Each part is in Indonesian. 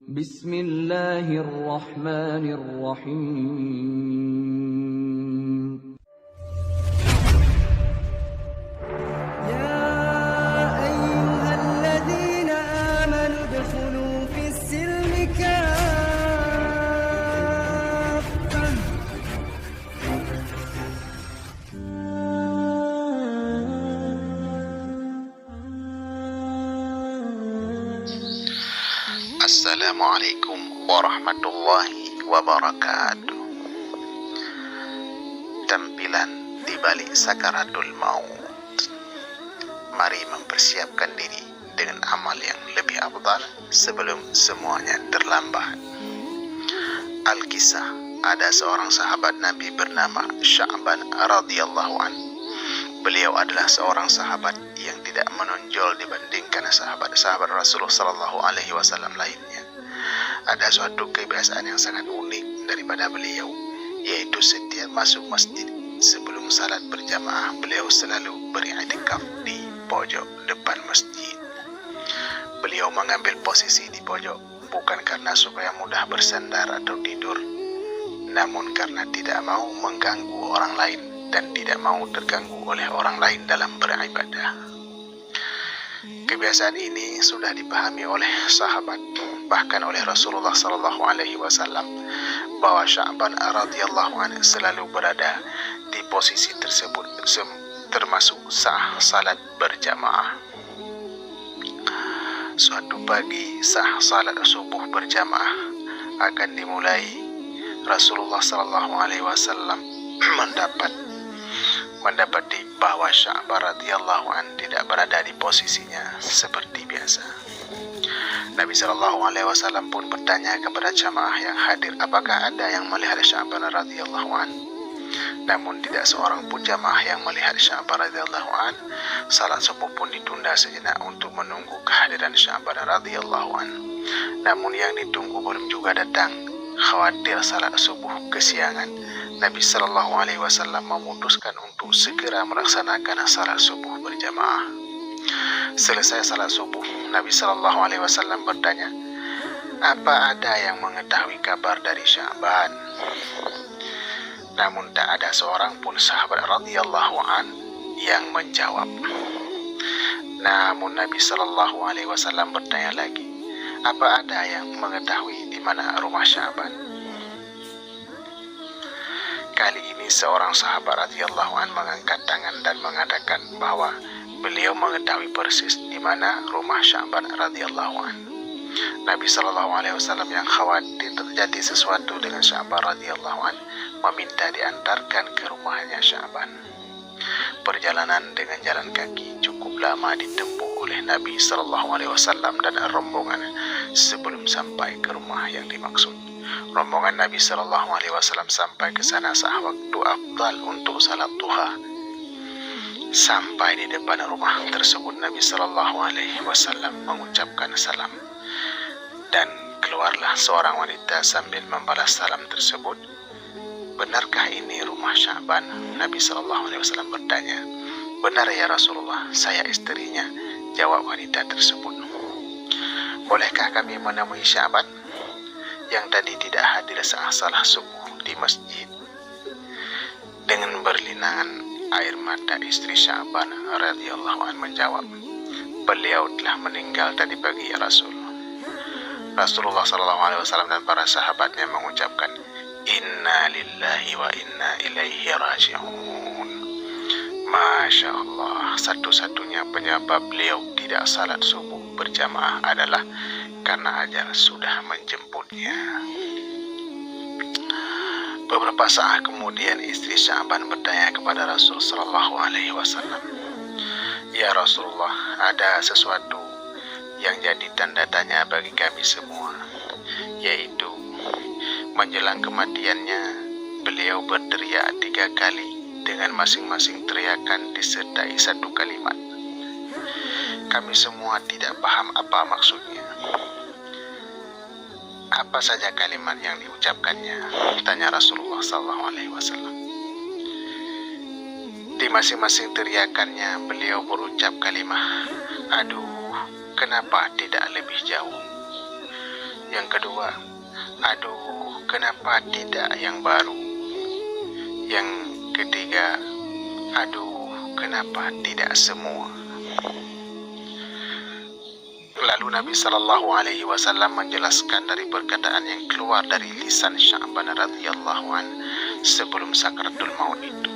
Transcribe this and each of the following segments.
Bismillahirrahmanirrahim. يا أيها الذين آمنوا ادخلوا في السلم كافة Assalamualaikum warahmatullahi wabarakatuh. Tampilan di balik sakaratul maut. Mari mempersiapkan diri dengan amal yang lebih afdal sebelum semuanya terlambat. Al-Kisah, ada seorang sahabat Nabi bernama Sya'ban radhiyallahu an. Beliau adalah seorang sahabat yang tidak menonjol dibandingkan sahabat-sahabat Rasulullah sallallahu alaihi wasallam lainnya. Ada suatu kebiasaan yang sangat unik daripada beliau, yaitu setiap masuk masjid sebelum salat berjamaah, beliau selalu beriktikaf di pojok depan masjid. Beliau mengambil posisi di pojok bukan karena supaya mudah bersandar atau tidur, namun karena tidak mau mengganggu orang lain dan tidak mau terganggu oleh orang lain dalam beribadah. Kebiasaan ini sudah dipahami oleh sahabat, bahkan oleh Rasulullah sallallahu alaihi wasallam, bahwa Sya'ban radhiyallahu anhu selalu berada di posisi tersebut termasuk sah salat berjamaah. Suatu pagi sah salat subuh berjamaah akan dimulai. Rasulullah sallallahu alaihi wasallam mendapati bahwa Sya'ban radhiyallahu an tidak berada di posisinya seperti biasa. Nabi sallallahu alaihi wasallam pun bertanya kepada jamaah yang hadir, apakah ada yang melihat Sya'ban radhiyallahu an? Namun tidak seorang pun jamaah yang melihat Sya'ban radhiyallahu an. Salat subuh pun ditunda sejenak untuk menunggu kehadiran Sya'ban radhiyallahu an. Namun yang ditunggu belum juga datang. Khawatir salat subuh kesiangan, Nabi sallallahu alaihi wasallam memutuskan untuk segera melaksanakan salat subuh berjamaah. Selesai salat subuh, Nabi sallallahu alaihi wasallam bertanya, apa ada yang mengetahui kabar dari Sya'ban? Namun tak ada seorang pun sahabat radhiyallahu an yang menjawab. Namun Nabi sallallahu alaihi wasallam bertanya lagi, apa ada yang mengetahui di mana rumah Sya'ban? Kali ini seorang sahabat radhiyallahu an mengangkat tangan dan mengatakan bahwa beliau mengetahui persis di mana rumah Sya'ban radhiyallahu an. Nabi sallallahu alaihi wasallam yang khawatir terjadi sesuatu dengan Sya'ban radhiyallahu an meminta diantarkan ke rumahnya Sya'ban. Perjalanan dengan jalan kaki cukup lama ditempuh oleh Nabi sallallahu alaihi wasallam dan rombongan sebelum sampai ke rumah yang dimaksud. Rombongan Nabi sallallahu alaihi wasallam sampai ke sana saat waktu afdal untuk salat duha. Sampai di depan rumah tersebut, Nabi sallallahu alaihi wasallam mengucapkan salam dan keluarlah seorang wanita sambil membalas salam tersebut. Benarkah ini rumah Sya'ban? Nabi sallallahu alaihi wasallam bertanya. Benar ya Rasulullah, saya istrinya, jawab wanita tersebut. Bolehkah kami menemui Sya'ban yang tadi tidak hadir saat salat subuh di masjid? Dengan berlinangan air mata, istri Sya'ban radhiyallahu anhu menjawab, beliau telah meninggal tadi pagi ya Rasul. Rasulullah sallallahu alaihi wasallam dan para sahabatnya mengucapkan, inna lillahi wa inna ilaihi raji'un. Masya Allah, satu-satunya penyebab beliau tidak salat subuh berjamaah adalah karena ajal sudah menjemputnya. Beberapa saat kemudian istri Sya'ban bertanya kepada Rasul sallallahu alaihi wasallam, ya Rasulullah, ada sesuatu yang jadi tanda tanya bagi kami semua, yaitu menjelang kematiannya beliau berteriak 3 kali dengan masing-masing teriakan disertai satu kalimat. Kami semua tidak paham apa maksudnya. Apa saja kalimat yang diucapkannya? Tanya Rasulullah SAW. Di masing-masing teriakannya beliau berucap kalimat, aduh, kenapa tidak lebih jauh? Yang kedua, aduh kenapa tidak yang baru? Yang ketiga, aduh kenapa tidak semua? Lalu Nabi Shallallahu Alaihi Wasallam menjelaskan dari perkataan yang keluar dari lisan Sya'ban radhiyallahu an sebelum sakaratul maut itu.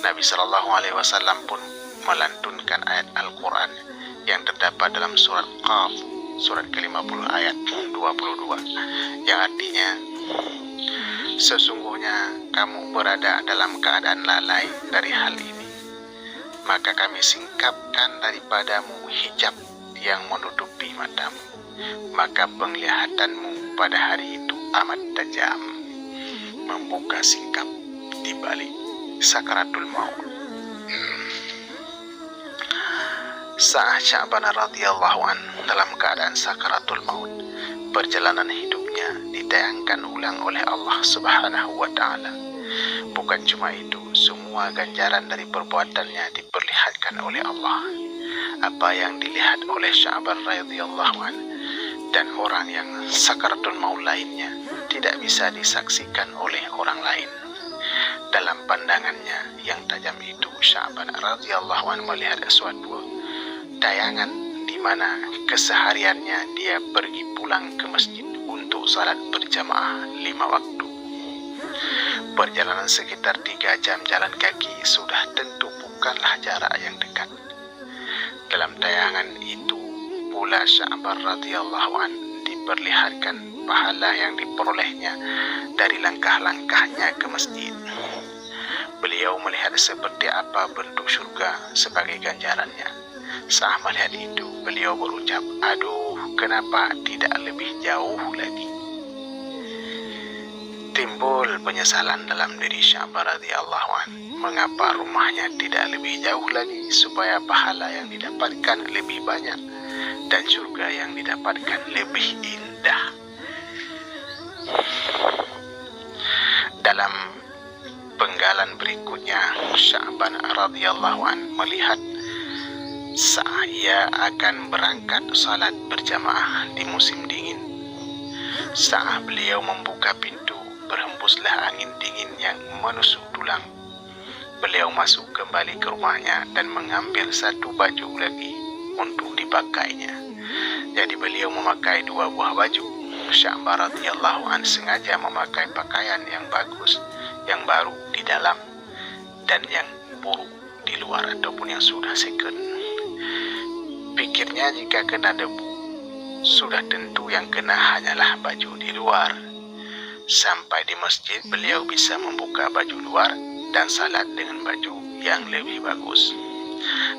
Nabi Shallallahu Alaihi Wasallam pun melantunkan ayat Al-Quran yang terdapat dalam surat Qaf, surat ke-50 ayat 22, yang artinya, sesungguhnya kamu berada dalam keadaan lalai dari hal ini, maka kami singkapkan daripadamu hijab yang menutupi matamu, maka penglihatanmu pada hari itu amat tajam, membuka singkap di balik sakaratul maut. Saat Sya'ban radhiyallahu an dalam keadaan sakaratul maut, perjalanan hidupnya ditayangkan ulang oleh Allah Subhanahu wa Ta'ala. Bukan cuma itu, semua ganjaran dari perbuatannya diperlihatkan oleh Allah. Apa yang dilihat oleh Sya'ban radhiyallahu an dan orang yang sakaratul maut lainnya tidak bisa disaksikan oleh orang lain. Dalam pandangannya yang tajam itu, Sya'ban radhiyallahu an melihat suatu tayangan di mana kesehariannya dia pergi pulang ke masjid untuk salat berjamaah 5 waktu. Perjalanan sekitar 3 jam jalan kaki sudah tentu bukanlah jarak yang dekat. Dalam tayangan itu pula Sya'ban radhiyallahu an diperlihatkan pahala yang diperolehnya dari langkah-langkahnya ke masjid. Beliau melihat seperti apa bentuk surga sebagai ganjarannya. Saat melihat itu, beliau berucap, aduh kenapa tidak lebih jauh lagi? Timbul penyesalan dalam diri Sya'ban radhiyallahu an. Mengapa rumahnya tidak lebih jauh lagi supaya pahala yang didapatkan lebih banyak dan surga yang didapatkan lebih indah? Dalam penggalan berikutnya, Sya'ban radhiyallahu an melihat saya akan berangkat salat berjamaah di musim dingin. Saat beliau membuka pintu, berhembuslah angin dingin yang menusuk tulang. Beliau masuk kembali ke rumahnya dan mengambil satu baju lagi untuk dipakainya. Jadi beliau memakai 2 buah baju. Sya'ban radhiyallahu an sengaja memakai pakaian yang bagus, yang baru di dalam, dan yang buruk di luar ataupun yang sudah second. Pikirnya jika kena debu, sudah tentu yang kena hanyalah baju di luar. Sampai di masjid beliau bisa membuka baju luar dan salat dengan baju yang lebih bagus.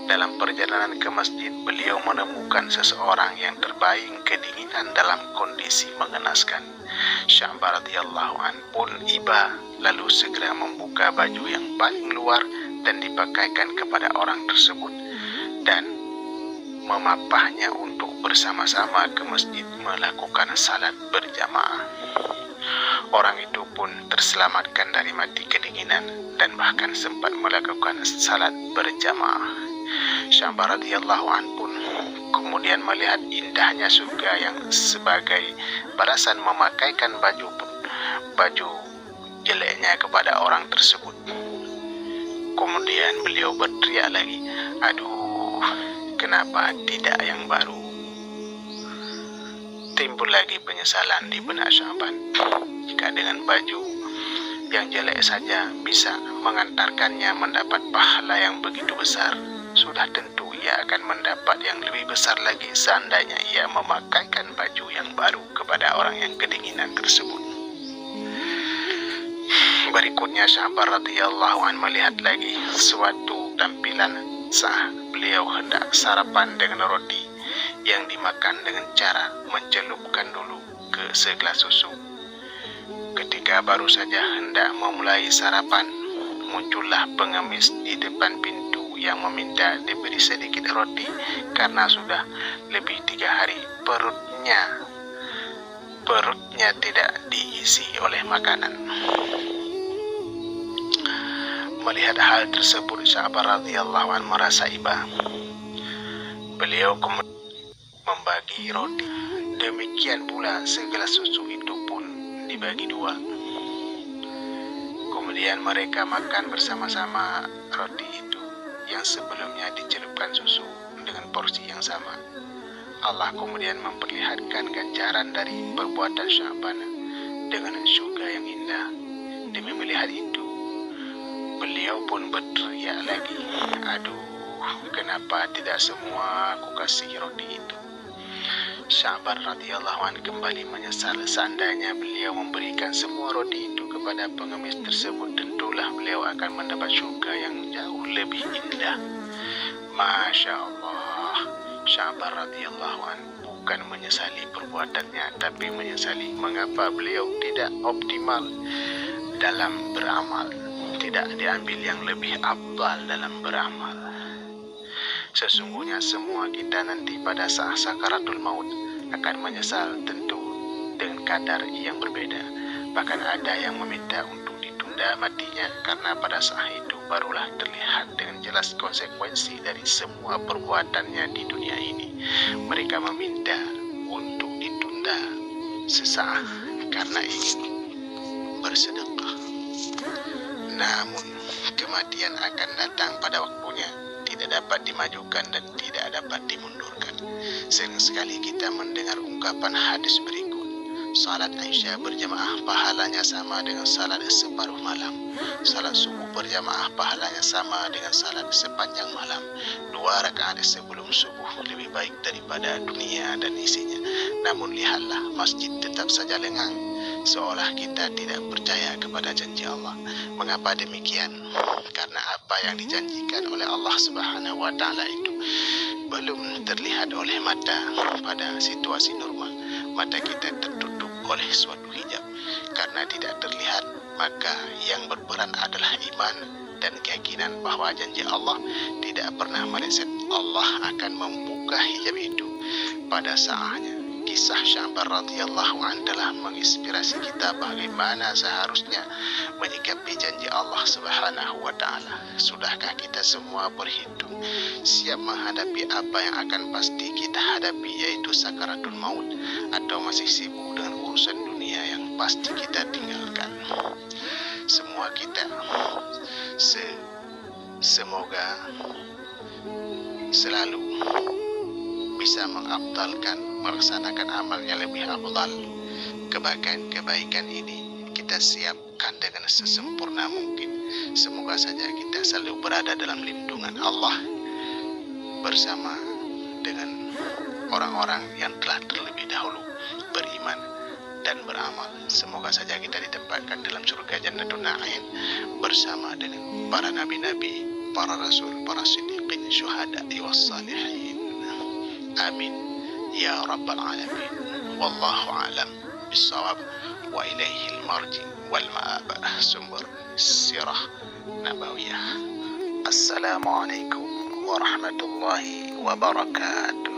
Dalam perjalanan ke masjid, beliau menemukan seseorang yang terbaring kedinginan dalam kondisi mengenaskan. Sya'ban radhiyallahu an pun iba, lalu segera membuka baju yang paling luar dan dipakaikan kepada orang tersebut dan memapahnya untuk bersama-sama ke masjid melakukan salat berjamaah. Orang itu pun terselamatkan dari mati kedinginan dan bahkan sempat melakukan salat berjamaah. Sya'ban radhiyallahu an pun kemudian melihat indahnya surga yang sebagai balasan memakaikan baju jeleknya kepada orang tersebut. Kemudian beliau berteriak lagi, aduh kenapa tidak yang baru? Timbul lagi penyesalan di benak Sya'ban. Jika dengan baju yang jelek saja bisa mengantarkannya mendapat pahala yang begitu besar, sudah tentu ia akan mendapat yang lebih besar lagi seandainya ia memakaikan baju yang baru kepada orang yang kedinginan tersebut. Berikutnya Sya'ban radhiyallahu an melihat lagi suatu tampilan saat beliau hendak sarapan dengan roti yang dimakan dengan cara mencelupkan dulu ke segelas susu. Ketika baru saja hendak memulai sarapan, muncullah pengemis di depan pintu yang meminta diberi sedikit roti karena sudah lebih 3 hari perutnya tidak diisi oleh makanan. Melihat hal tersebut, Sya'ban radhiyallahu an merasa iba. Beliau kemudian membagi roti Demikian pula segelas susu itu pun dibagi dua. Kemudian mereka makan bersama-sama roti itu yang sebelumnya dicelupkan susu dengan porsi yang sama. Allah kemudian memperlihatkan ganjaran dari perbuatan Sya'ban dengan surga yang indah. Demi melihat itu, beliau pun berteriak lagi, "Aduh, kenapa tidak semua aku kasih roti itu?" Sya'ban radhiyallahu anhu kembali menyesal. Seandainya beliau memberikan semua roti itu kepada pengemis tersebut, tentulah beliau akan mendapat surga yang jauh lebih indah. Masya Allah, Sya'ban radhiyallahu anhu bukan menyesali perbuatannya, tapi menyesali mengapa beliau tidak optimal dalam beramal, tidak diambil yang lebih afdal dalam beramal. Sesungguhnya semua kita nanti pada saat sakaratul maut akan menyesal, tentu dengan kadar yang berbeda. Bahkan ada yang meminta untuk ditunda matinya, karena pada saat itu barulah terlihat dengan jelas konsekuensi dari semua perbuatannya di dunia ini. Mereka meminta untuk ditunda sesaat karena ingin bersedekah. Namun kematian akan datang pada waktunya, tidak dapat dimajukan dan tidak dapat dimundurkan. Sering sekali kita mendengar ungkapan hadis berikut, salat Aisyah berjamaah pahalanya sama dengan salat separuh malam. Salat subuh berjamaah pahalanya sama dengan salat sepanjang malam. 2 rakaat sebelum subuh lebih baik daripada dunia dan isinya. Namun lihatlah, masjid tetap saja lengang, seolah kita tidak percaya kepada janji Allah. Mengapa demikian? Karena apa yang dijanjikan oleh Allah Subhanahu wa Ta'ala itu belum terlihat oleh mata. Pada situasi normal, mata kita tertutup oleh suatu hijab. Karena tidak terlihat, maka yang berperan adalah iman dan keyakinan bahwa janji Allah tidak pernah meleset. Allah akan membuka hijab itu pada saatnya. Kisah Sya'ban radhiyallahu anhu telah menginspirasi kita bagaimana seharusnya menyikapi janji Allah Subhanahu wa Ta'ala. Sudahkah kita semua berhitung, siap menghadapi apa yang akan pasti kita hadapi, yaitu sakaratul maut, atau masih sibuk dengan urusan dunia yang pasti kita tinggalkan? Semua kita semoga selalu bisa mengabdalkan, melaksanakan amalnya lebih afdal. Kebaikan ini kita siapkan dengan sesempurna mungkin. Semoga saja kita selalu berada dalam lindungan Allah bersama dengan orang-orang yang telah terlebih dahulu beriman dan beramal. Semoga saja kita ditempatkan dalam surga Jannatun Na'im bersama dengan para nabi-nabi, para rasul, para siddiqin, syuhada was salihin. Amin ya rabbal alamin. Wallahu alam bissawab. Wa ilaihil marji wal ma'ab. Sumber sirah nabawiyah. Assalamualaikum warahmatullahi wabarakatuh.